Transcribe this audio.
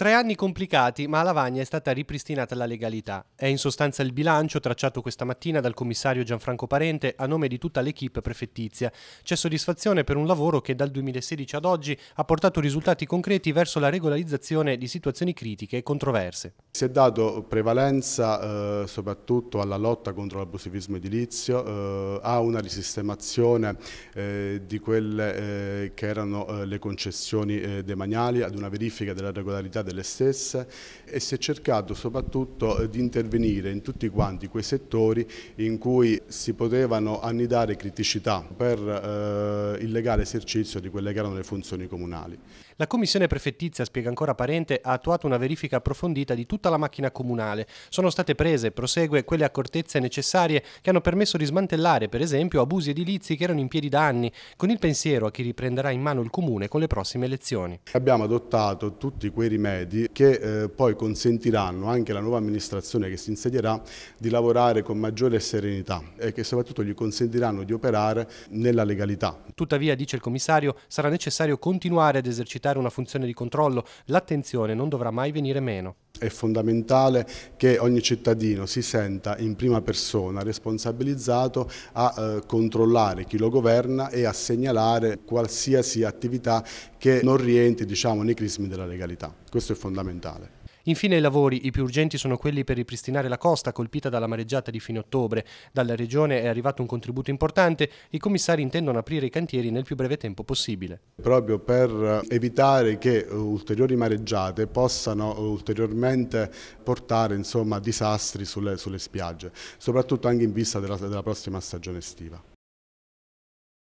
3 anni complicati, ma a Lavagna è stata ripristinata la legalità. È in sostanza il bilancio tracciato questa mattina dal commissario Gianfranco Parente a nome di tutta l'equipe prefettizia. C'è soddisfazione per un lavoro che dal 2016 ad oggi ha portato risultati concreti verso la regolarizzazione di situazioni critiche e controverse. Si è dato prevalenza soprattutto alla lotta contro l'abusivismo edilizio, a una risistemazione di quelle che erano le concessioni demaniali, ad una verifica della regolarità delle stesse, e si è cercato soprattutto di intervenire in tutti quanti quei settori in cui si potevano annidare criticità per il legale esercizio di quelle che erano le funzioni comunali. La commissione prefettizia, spiega ancora Parente, ha attuato una verifica approfondita di tutta la macchina comunale. Sono state prese, prosegue, quelle accortezze necessarie che hanno permesso di smantellare, per esempio, abusi edilizi che erano in piedi da anni, con il pensiero a chi riprenderà in mano il comune con le prossime elezioni. Abbiamo adottato tutti quei rimedi che poi consentiranno anche alla nuova amministrazione che si insedierà di lavorare con maggiore serenità e che soprattutto gli consentiranno di operare nella legalità. Tuttavia, dice il commissario, sarà necessario continuare ad esercitare una funzione di controllo. L'attenzione non dovrà mai venire meno. È fondamentale che ogni cittadino si senta in prima persona responsabilizzato a controllare chi lo governa e a segnalare qualsiasi attività che non rientri, nei crismi della legalità. Questo è fondamentale. Infine i lavori, i più urgenti sono quelli per ripristinare la costa colpita dalla mareggiata di fine ottobre. Dalla Regione è arrivato un contributo importante, i commissari intendono aprire i cantieri nel più breve tempo possibile. Proprio per evitare che ulteriori mareggiate possano ulteriormente portare disastri sulle spiagge, soprattutto anche in vista della prossima stagione estiva.